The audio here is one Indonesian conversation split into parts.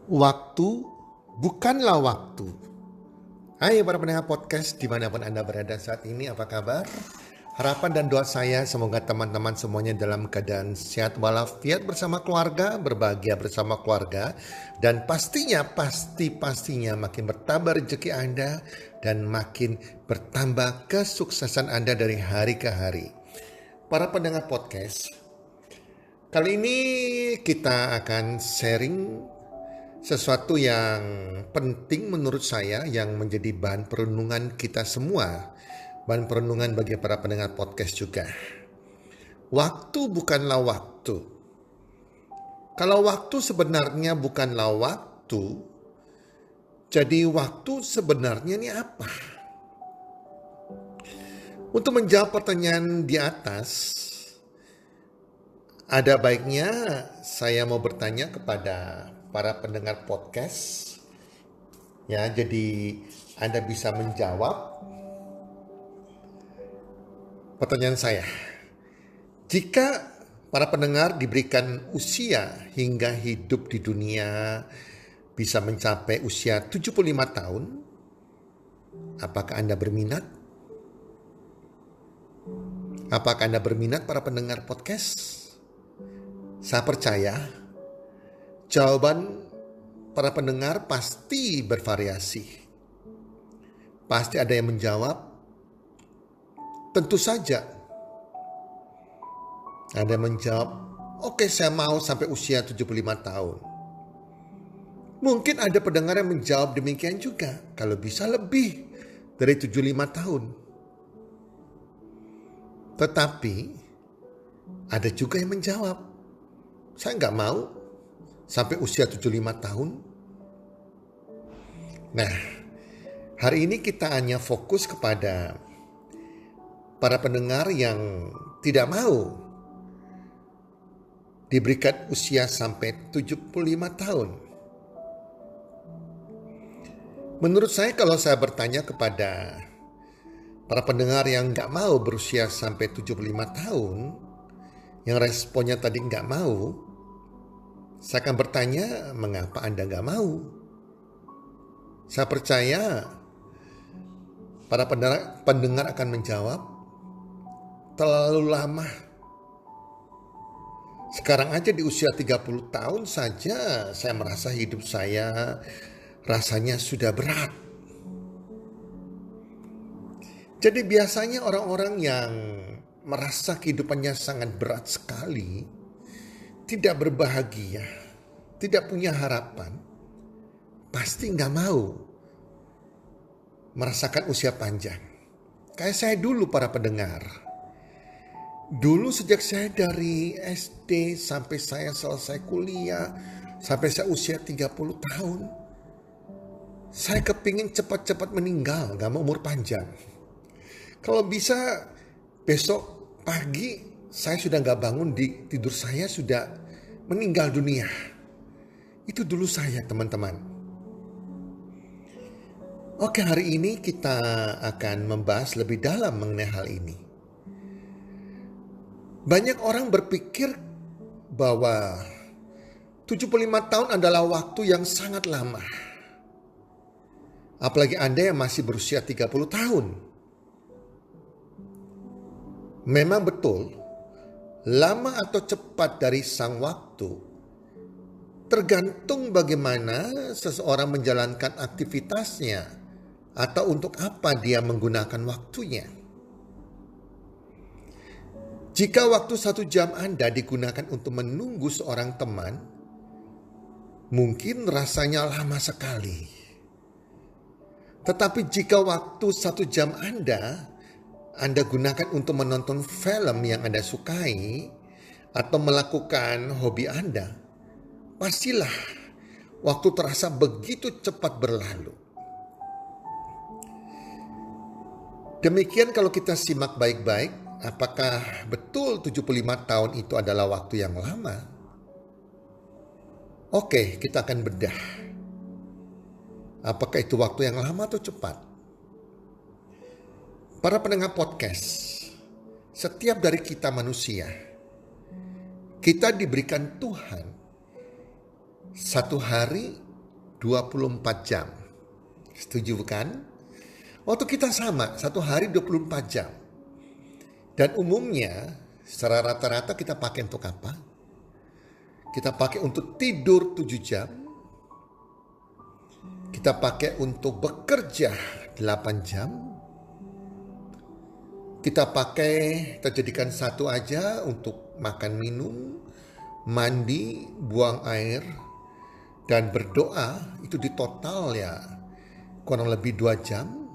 Waktu bukanlah waktu. Hai para pendengar podcast dimanapun Anda berada saat ini, apa kabar? Harapan dan doa saya semoga teman-teman semuanya dalam keadaan sehat walafiat bersama keluarga, berbahagia bersama keluarga, dan pastinya makin bertambah rezeki Anda dan makin bertambah kesuksesan Anda dari hari ke hari. Para pendengar podcast, kali ini kita akan sharing sesuatu yang penting menurut saya yang menjadi bahan perenungan kita semua. Bahan perenungan bagi para pendengar podcast juga. Waktu bukanlah waktu. Kalau waktu sebenarnya bukanlah waktu, jadi waktu sebenarnya ini apa? Untuk menjawab pertanyaan di atas, ada baiknya saya mau bertanya kepada para pendengar podcast. Ya, jadi Anda bisa menjawab pertanyaan saya. Jika para pendengar diberikan usia hingga hidup di dunia bisa mencapai usia 75 tahun, apakah Anda berminat? Apakah Anda berminat para pendengar podcast? Saya percaya jawaban para pendengar pasti bervariasi. Pasti ada yang menjawab, tentu saja. Ada yang menjawab, oke, saya mau sampai usia 75 tahun. Mungkin ada pendengar yang menjawab demikian juga, kalau bisa lebih dari 75 tahun. Tetapi ada juga yang menjawab, saya nggak mau sampai usia 75 tahun. Nah, hari ini kita hanya fokus kepada para pendengar yang tidak mau diberikan usia sampai 75 tahun. Menurut saya kalau saya bertanya kepada para pendengar yang nggak mau berusia sampai 75 tahun, yang responnya tadi nggak mau, saya akan bertanya, mengapa Anda nggak mau? Saya percaya para pendengar akan menjawab, terlalu lama. Sekarang aja di usia 30 tahun saja saya merasa hidup saya rasanya sudah berat. Jadi biasanya orang-orang yang merasa kehidupannya sangat berat sekali, tidak berbahagia, tidak punya harapan, pasti nggak mau merasakan usia panjang. Kayak saya dulu para pendengar. Dulu sejak saya dari SD sampai saya selesai kuliah, sampai saya usia 30 tahun, saya kepingin cepat-cepat meninggal, gak mau umur panjang. Kalau bisa besok pagi saya sudah gak bangun, di tidur saya sudah meninggal dunia. Itu dulu saya, teman-teman. Oke, hari ini kita akan membahas lebih dalam mengenai hal ini. Banyak orang berpikir bahwa 75 tahun adalah waktu yang sangat lama. Apalagi Anda yang masih berusia 30 tahun. Memang betul, lama atau cepat dari sang waktu tergantung bagaimana seseorang menjalankan aktivitasnya atau untuk apa dia menggunakan waktunya. Jika waktu 1 jam Anda digunakan untuk menunggu seorang teman, mungkin rasanya lama sekali. Tetapi jika waktu 1 jam Anda gunakan untuk menonton film yang Anda sukai atau melakukan hobi Anda, pastilah waktu terasa begitu cepat berlalu. Demikian kalau kita simak baik-baik, apakah betul 75 tahun itu adalah waktu yang lama? Oke, kita akan bedah. Apakah itu waktu yang lama atau cepat? Para pendengar podcast, setiap dari kita manusia, kita diberikan Tuhan 1 hari 24 jam. Setuju bukan? Waktu kita sama, satu hari 24 jam. Dan umumnya, secara rata-rata kita pakai untuk apa? Kita pakai untuk tidur 7 jam. Kita pakai untuk bekerja 8 jam. Kita jadikan satu aja untuk makan minum, mandi, buang air, dan berdoa. Itu di total ya kurang lebih 2 jam.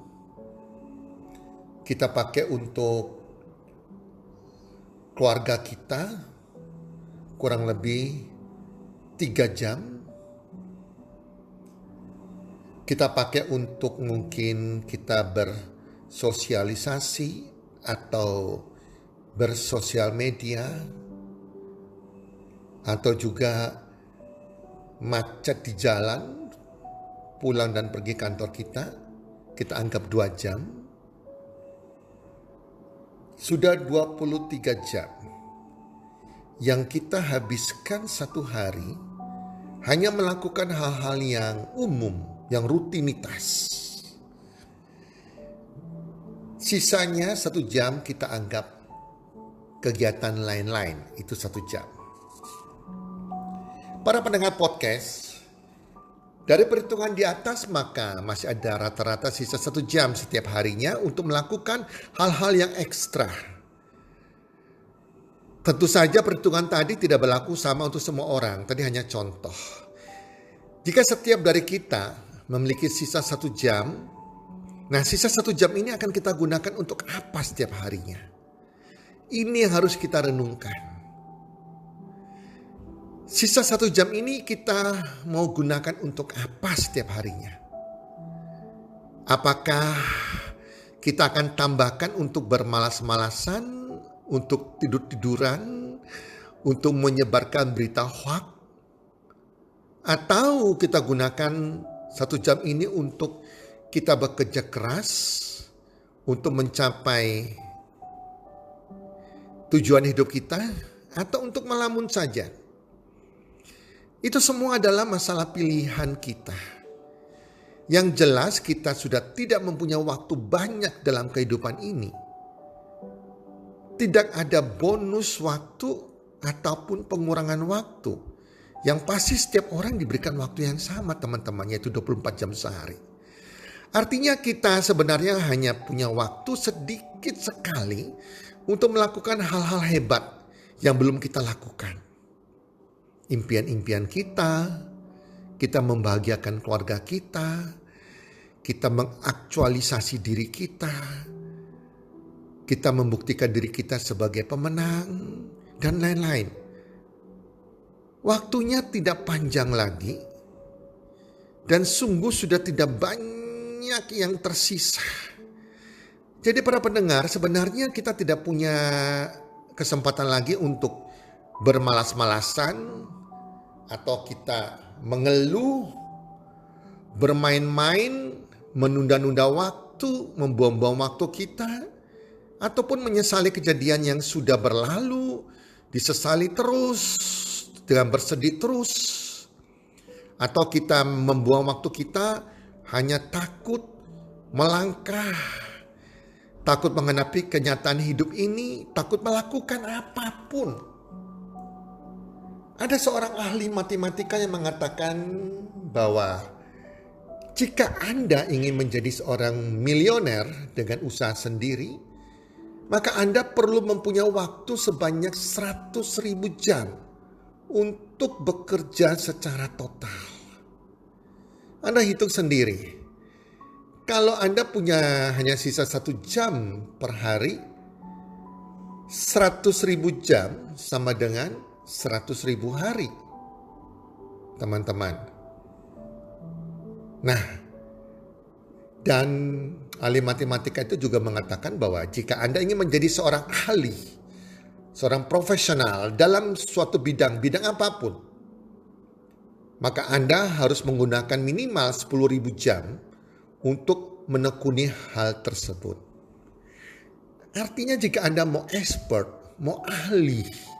Kita pakai untuk keluarga kita kurang lebih 3 jam. Kita pakai untuk mungkin kita bersosialisasi atau bersosial media, atau juga macet di jalan, pulang dan pergi kantor kita anggap 2 jam. Sudah 23 jam yang kita habiskan satu hari hanya melakukan hal-hal yang umum, yang rutinitas. Sisanya 1 jam kita anggap kegiatan lain-lain, itu 1 jam. Para pendengar podcast, dari perhitungan di atas maka masih ada rata-rata sisa 1 jam setiap harinya untuk melakukan hal-hal yang ekstra. Tentu saja perhitungan tadi tidak berlaku sama untuk semua orang, tadi hanya contoh. Jika setiap dari kita memiliki sisa 1 jam, nah sisa 1 jam ini akan kita gunakan untuk apa setiap harinya? Ini yang harus kita renungkan. Sisa 1 jam ini kita mau gunakan untuk apa setiap harinya? Apakah kita akan tambahkan untuk bermalas-malasan, untuk tidur-tiduran, untuk menyebarkan berita hoax? Atau kita gunakan 1 jam ini untuk kita bekerja keras untuk mencapai tujuan hidup kita, atau untuk melamun saja? Itu semua adalah masalah pilihan kita. Yang jelas kita sudah tidak mempunyai waktu banyak dalam kehidupan ini. Tidak ada bonus waktu ataupun pengurangan waktu. Yang pasti setiap orang diberikan waktu yang sama teman-teman, yaitu 24 jam sehari. Artinya kita sebenarnya hanya punya waktu sedikit sekali untuk melakukan hal-hal hebat yang belum kita lakukan. Impian-impian kita membahagiakan keluarga kita mengaktualisasi diri kita membuktikan diri kita sebagai pemenang, dan lain-lain. Waktunya tidak panjang lagi, dan sungguh sudah tidak banyak yang tersisa. Jadi para pendengar, sebenarnya kita tidak punya kesempatan lagi untuk bermalas-malasan, atau kita mengeluh, bermain-main, menunda-nunda waktu, membuang-buang waktu kita, ataupun menyesali kejadian yang sudah berlalu, disesali terus, dengan bersedih terus. Atau kita membuang waktu kita hanya takut melangkah, takut menghadapi kenyataan hidup ini, takut melakukan apapun. Ada seorang ahli matematika yang mengatakan bahwa jika Anda ingin menjadi seorang milioner dengan usaha sendiri, maka Anda perlu mempunyai waktu sebanyak 100.000 jam untuk bekerja secara total. Anda hitung sendiri. Kalau Anda punya hanya sisa 1 jam per hari, 100.000 jam sama dengan 100.000 hari, teman-teman. Nah, dan ahli matematika itu juga mengatakan bahwa jika Anda ingin menjadi seorang ahli, seorang profesional dalam suatu bidang apapun, maka Anda harus menggunakan minimal 10.000 jam untuk menekuni hal tersebut. Artinya jika Anda mau expert, mau ahli,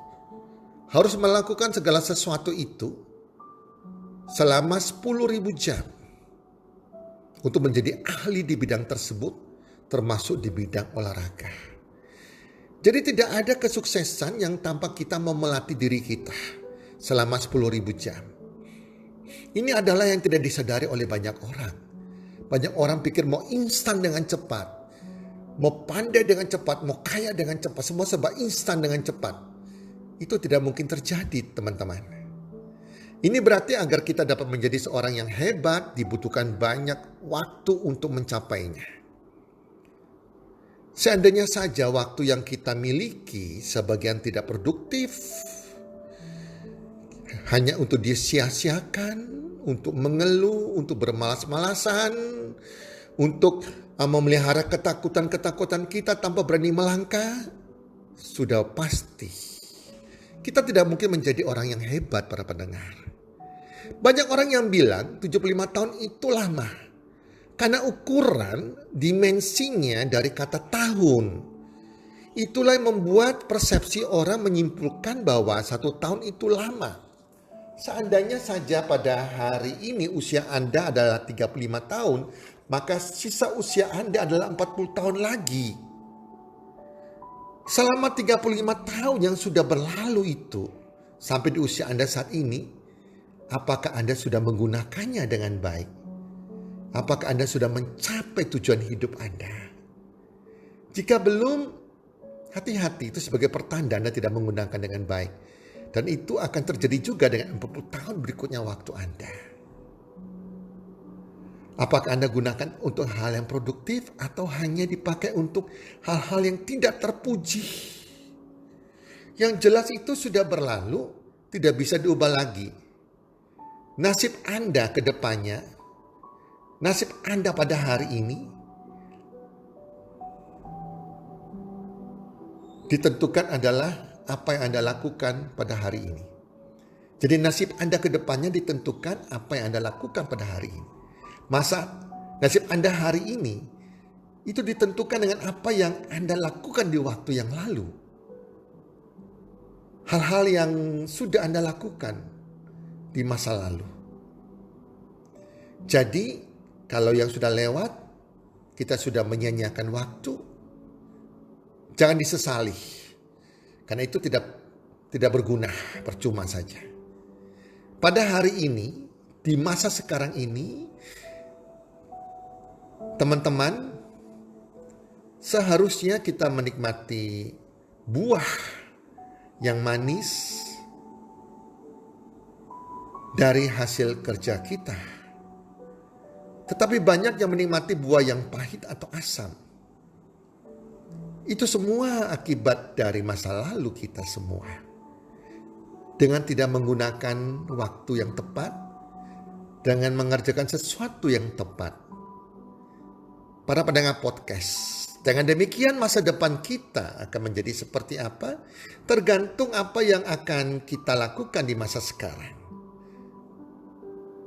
harus melakukan segala sesuatu itu selama 10.000 jam untuk menjadi ahli di bidang tersebut, termasuk di bidang olahraga. Jadi tidak ada kesuksesan yang tanpa kita mau melatih diri kita selama 10.000 jam. Ini adalah yang tidak disadari oleh banyak orang. Banyak orang pikir mau instan dengan cepat, mau pandai dengan cepat, mau kaya dengan cepat, semua serba instan dengan cepat. Itu tidak mungkin terjadi, teman-teman. Ini berarti agar kita dapat menjadi seorang yang hebat, dibutuhkan banyak waktu untuk mencapainya. Seandainya saja waktu yang kita miliki sebagian tidak produktif, hanya untuk disia-siakan, untuk mengeluh, untuk bermalas-malasan, untuk memelihara ketakutan-ketakutan kita tanpa berani melangkah, sudah pasti kita tidak mungkin menjadi orang yang hebat, para pendengar. Banyak orang yang bilang 75 tahun itu lama. Karena ukuran dimensinya dari kata tahun. Itulah yang membuat persepsi orang menyimpulkan bahwa 1 tahun itu lama. Seandainya saja pada hari ini usia Anda adalah 35 tahun, maka sisa usia Anda adalah 40 tahun lagi. Selama 35 tahun yang sudah berlalu itu, sampai di usia Anda saat ini, apakah Anda sudah menggunakannya dengan baik? Apakah Anda sudah mencapai tujuan hidup Anda? Jika belum, hati-hati, itu sebagai pertanda Anda tidak menggunakan dengan baik. Dan itu akan terjadi juga dengan 40 tahun berikutnya waktu Anda. Apakah Anda gunakan untuk hal yang produktif atau hanya dipakai untuk hal-hal yang tidak terpuji? Yang jelas itu sudah berlalu, tidak bisa diubah lagi. Nasib Anda ke depannya, nasib Anda pada hari ini ditentukan adalah apa yang Anda lakukan pada hari ini. Jadi nasib Anda ke depannya ditentukan apa yang Anda lakukan pada hari ini. Masa nasib Anda hari ini itu ditentukan dengan apa yang Anda lakukan di waktu yang lalu. Hal-hal yang sudah Anda lakukan di masa lalu. Jadi kalau yang sudah lewat, kita sudah menyia-nyiakan waktu, jangan disesali. Karena itu tidak berguna, percuma saja. Pada hari ini, di masa sekarang ini, teman-teman, seharusnya kita menikmati buah yang manis dari hasil kerja kita. Tetapi banyak yang menikmati buah yang pahit atau asam. Itu semua akibat dari masa lalu kita semua. Dengan tidak menggunakan waktu yang tepat, dengan mengerjakan sesuatu yang tepat. Para pendengar podcast, dengan demikian masa depan kita akan menjadi seperti apa? Tergantung apa yang akan kita lakukan di masa sekarang.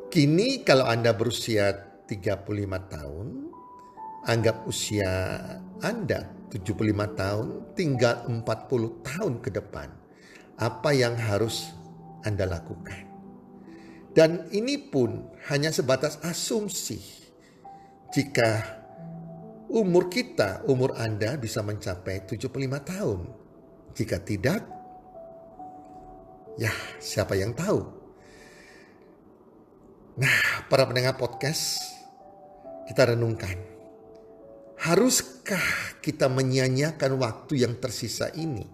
Kini kalau Anda berusia 35 tahun, anggap usia Anda 75 tahun, tinggal 40 tahun ke depan. Apa yang harus Anda lakukan? Dan ini pun hanya sebatas asumsi. Jika umur Anda bisa mencapai 75 tahun. Jika tidak, ya siapa yang tahu? Nah, para pendengar podcast, kita renungkan. Haruskah kita menyia-nyiakan waktu yang tersisa ini?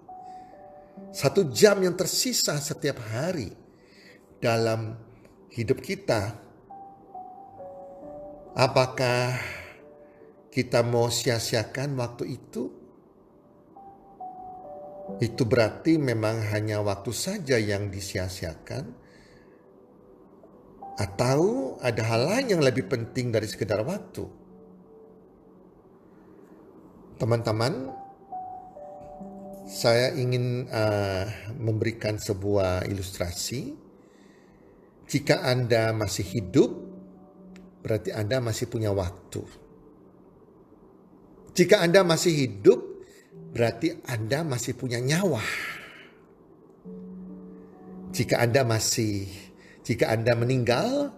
1 jam yang tersisa setiap hari dalam hidup kita. Apakah kita mau sia-siakan waktu itu? Itu berarti memang hanya waktu saja yang disia-siakan. Atau ada hal lain yang lebih penting dari sekedar waktu. Teman-teman, saya ingin memberikan sebuah ilustrasi. Jika Anda masih hidup, berarti Anda masih punya waktu. Jika Anda masih hidup, berarti Anda masih punya nyawa. Jika Jika Anda meninggal,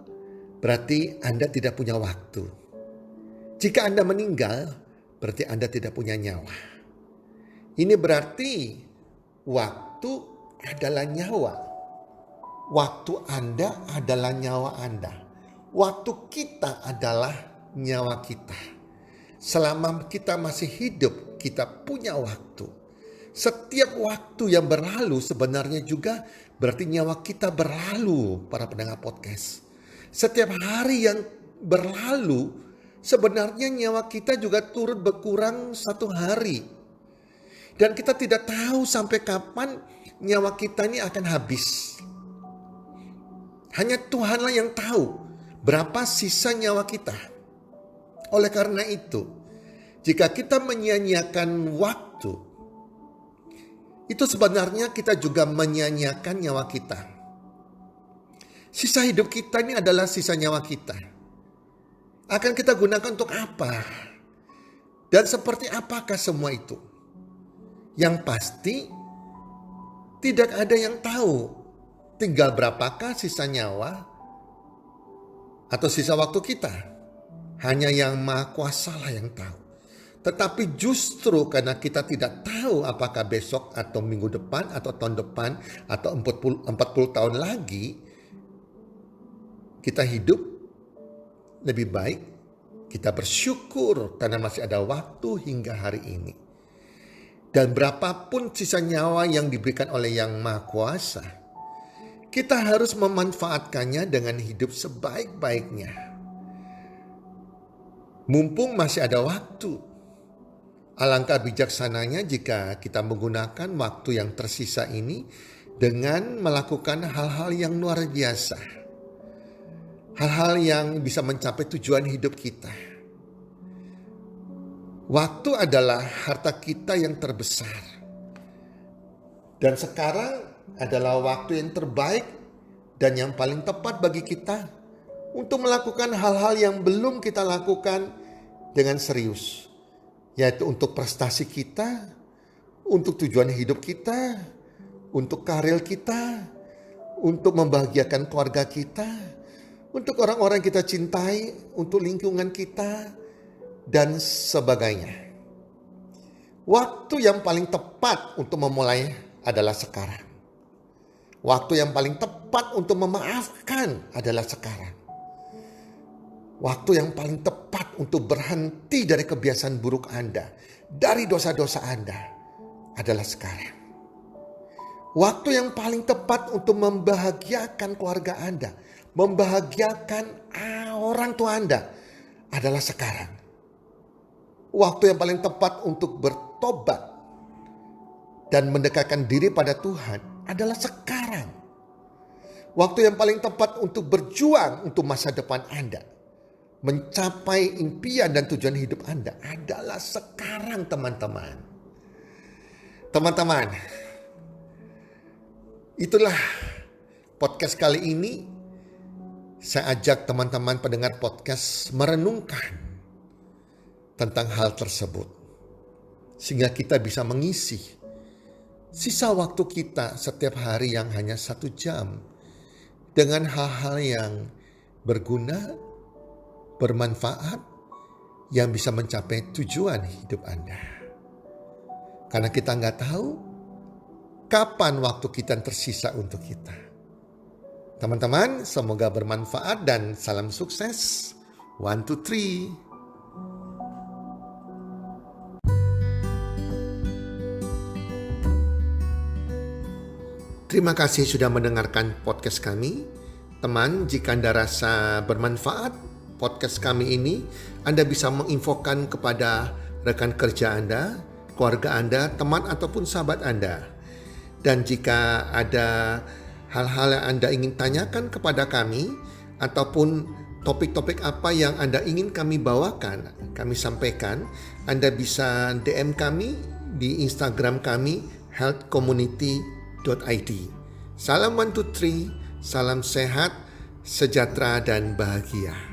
berarti Anda tidak punya waktu. Jika Anda meninggal, berarti Anda tidak punya nyawa. Ini berarti waktu adalah nyawa. Waktu Anda adalah nyawa Anda. Waktu kita adalah nyawa kita. Selama kita masih hidup, kita punya waktu. Setiap waktu yang berlalu sebenarnya juga berarti nyawa kita berlalu, para pendengar podcast. Setiap hari yang berlalu, sebenarnya nyawa kita juga turut berkurang 1 hari. Dan kita tidak tahu sampai kapan nyawa kita ini akan habis. Hanya Tuhanlah yang tahu berapa sisa nyawa kita. Oleh karena itu, jika kita menyia-nyiakan waktu, itu sebenarnya kita juga menyia-nyiakan nyawa kita. Sisa hidup kita ini adalah sisa nyawa kita. Akan kita gunakan untuk apa? Dan seperti apakah semua itu? Yang pasti, tidak ada yang tahu tinggal berapakah sisa nyawa atau sisa waktu kita. Hanya Yang Maha Kuasa lah yang tahu. Tetapi justru karena kita tidak tahu apakah besok atau minggu depan atau tahun depan atau 40 tahun lagi kita hidup lebih baik, kita bersyukur karena masih ada waktu hingga hari ini. Dan berapapun sisa nyawa yang diberikan oleh Yang Maha Kuasa, kita harus memanfaatkannya dengan hidup sebaik-baiknya. Mumpung masih ada waktu. Alangkah bijaksananya jika kita menggunakan waktu yang tersisa ini dengan melakukan hal-hal yang luar biasa. Hal-hal yang bisa mencapai tujuan hidup kita. Waktu adalah harta kita yang terbesar. Dan sekarang adalah waktu yang terbaik dan yang paling tepat bagi kita untuk melakukan hal-hal yang belum kita lakukan dengan serius. Yaitu untuk prestasi kita, untuk tujuan hidup kita, untuk karir kita, untuk membahagiakan keluarga kita, untuk orang-orang yang kita cintai, untuk lingkungan kita, dan sebagainya. Waktu yang paling tepat untuk memulai adalah sekarang. Waktu yang paling tepat untuk memaafkan adalah sekarang. Waktu yang paling tepat untuk berhenti dari kebiasaan buruk Anda, dari dosa-dosa Anda adalah sekarang. Waktu yang paling tepat untuk membahagiakan keluarga Anda, membahagiakan orang tua Anda adalah sekarang. Waktu yang paling tepat untuk bertobat dan mendekatkan diri pada Tuhan adalah sekarang. Waktu yang paling tepat untuk berjuang untuk masa depan Anda, mencapai impian dan tujuan hidup Anda adalah sekarang, teman-teman. Teman-teman, itulah podcast kali ini. Saya ajak teman-teman pendengar podcast merenungkan tentang hal tersebut. Sehingga kita bisa mengisi sisa waktu kita setiap hari yang hanya 1 jam dengan hal-hal yang berguna, bermanfaat, yang bisa mencapai tujuan hidup Anda. Karena kita nggak tahu kapan waktu kita tersisa untuk kita. Teman-teman, semoga bermanfaat dan salam sukses. 1, 2, 3. Terima kasih sudah mendengarkan podcast kami. Teman, jika Anda rasa bermanfaat podcast kami ini, Anda bisa menginfokan kepada rekan kerja Anda, keluarga Anda, teman ataupun sahabat Anda. Dan jika ada hal-hal yang Anda ingin tanyakan kepada kami, ataupun topik-topik apa yang Anda ingin kami bawakan, kami sampaikan, Anda bisa DM kami di Instagram kami, healthcommunity.id. Salam 1, 2, 3, salam sehat, sejahtera dan bahagia.